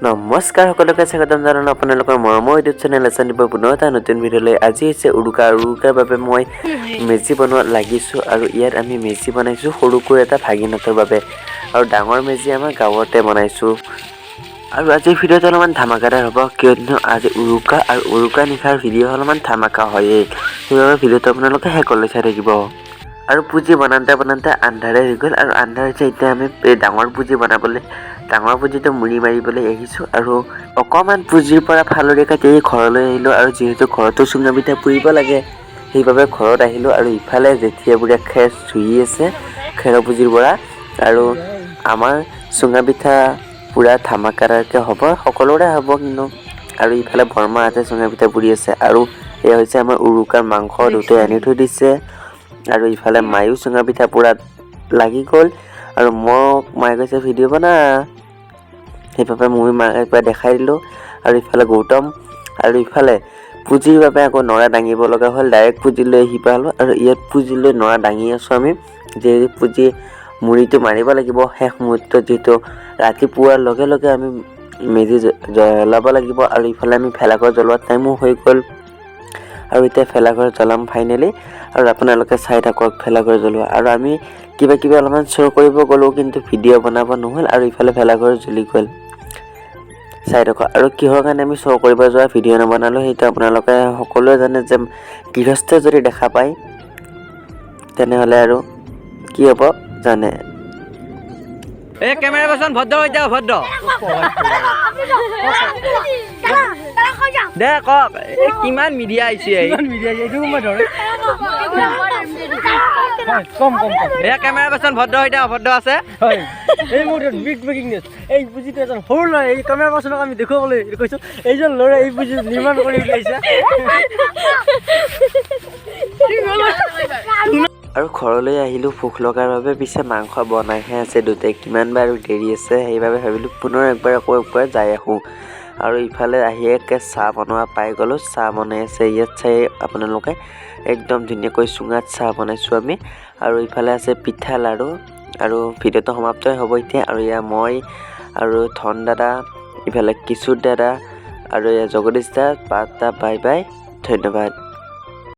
নমস্কাৰ সকলোকে স্বাগতম জনালোঁ আপোনালোকৰ মৰমৰ ইউটিউব চেনেল এছানিবৰ পুনৰ এটা নতুন ভিডিঅ'লৈ। আজি হৈছে উৰুকাৰ বাবে মই মেজি বনোৱাত লাগিছোঁ আৰু ইয়াত আমি মেজি বনাইছোঁ সৰুকৈ এটা ভাগিনহঁতৰ বাবে আৰু ডাঙৰ মেজি আমাৰ গাঁৱতে বনাইছোঁ। আৰু আজিৰ ভিডিঅ'টো অলপমান ধামাকাদাৰ হ'ব কিয়নো আজি উৰুকা আৰু উৰুকা নিশাৰ ভিডিঅ' অলপমান ধামাকা হয়েই, সেইবাবে ভিডিঅ'টো আপোনালোকে শেষলৈ চাই থাকিব। আৰু পুজি বনাওঁতে আন্ধাৰে হৈ গ'ল আৰু আন্ধাৰ হৈছে এতিয়া আমি এই ডাঙৰ পুজি বনাবলৈ ডাঙৰ পুজিটো মুড়ি মাৰিবলৈ আহিছোঁ আৰু অকণমান পুজিৰ পৰা ফালৰি কাটি ঘৰলৈ আহিলোঁ। আৰু যিহেতু ঘৰতো চুঙা পিঠা পুৰিব লাগে সেইবাবে ঘৰত আহিলোঁ আৰু ইফালে জেঠীয়ে বুঢ়ীয়ে খেৰ চুই আছে খেৰৰ পুজিৰ পৰা। আৰু আমাৰ চুঙা পিঠা পূৰা ধামাকাদাৰকৈ হ'ব, সকলোৰে হ'ব কিন্তু। আৰু ইফালে বৰমাহঁতে চুঙা পিঠা পুৰি আছে আৰু এয়া হৈছে আমাৰ উৰুকাৰ মাংস দুটাই আনি থৈ দিছে। আৰু ইফালে মায়ো চুঙা পিঠা পুৰা লাগি গ'ল আৰু মোক মায়ে কৈছে ভিডিঅ' বনা, সেইবাবে মই মাক একবাৰ দেখাই দিলোঁ। আৰু ইফালে গৌতম আৰু ইফালে পুজিৰ বাবে আকৌ নৰা দাঙিব লগা হ'ল, ডাইৰেক্ট পুজি লৈ আহি পালোঁ আৰু ইয়াত পুজি লৈ নৰা দাঙি আছোঁ আমি, যিহেতু পুজি মুড়িটো মাৰিব লাগিব শেষ মুহূৰ্তত, যিহেতু ৰাতিপুৱাৰ লগে লগে আমি মেজি জ্বলাব লাগিব। আৰু ইফালে আমি ভেলাঘৰ জ্বলোৱাৰ টাইমো হৈ গ'ল আৰু এতিয়া ভেলাঘৰ জ্বলাম ফাইনেলি। আৰু আপোনালোকে চাই থাকক ভেলাঘৰ জ্বলোৱা। আৰু আমি কিবা কিবি অলপমান শ্ব' কৰিব গ'লোঁ কিন্তু ভিডিঅ' বনাব নহ'ল আৰু ইফালে ভেলাঘৰ জ্বলি গ'ল, চাই থাকক। আৰু কিহৰ কাৰণে আমি শ্ব' কৰিব যোৱা ভিডিঅ' নবনালোঁ সেইটো আপোনালোকে সকলোৱে জানে যে গৃহস্থ যদি দেখা পায় তেনেহ'লে আৰু কি হ'ব জানে। এই কেমেৰা পাৰ্চন ভদ্ৰ হৈ যাও, ভদ্ৰ দে কওক কিমান মিডিয়া আহিছে এই কেমেৰা পাৰ্চন ভদ্ৰ হৈ যাও, ভদ্ৰ আছে এই মুহূৰ্তত বিগ ব্ৰেকিং নিউজ। এই পুঁজিটো এজন সৰু ল'ৰা, এই কেমেৰা পাৰ্চনক আমি দেখুৱাবলৈ কৈছোঁ এইজন ল'ৰাই এই পুঁজি নিৰ্মাণ কৰি উলিয়াইছে। আৰু ঘৰলৈ আহিলোঁ ভোক লগাৰ বাবে, পিছে মাংস বনাইহে আছে দুটাই, কিমান বাৰ আৰু দেৰি আছে সেইবাবে ভাবিলোঁ পুনৰ একবাৰ যাই আহোঁ। আৰু ইফালে আহি একে চাহ বনোৱা পাই গ'লোঁ, চাহ বনাই আছে ইয়াত চাই আপোনালোকে একদম ধুনীয়াকৈ চুঙাত চাহ বনাইছোঁ আমি। আৰু ইফালে আছে পিঠা লাড়ু আৰু ভিডিঅ'টো সমাপ্তই হ'ব এতিয়া। আৰু এয়া মই আৰু ধন দাদা, ইফালে কিশোৰ দাদা আৰু এয়া জগদীশ দা, বাই বাই, ধন্যবাদ।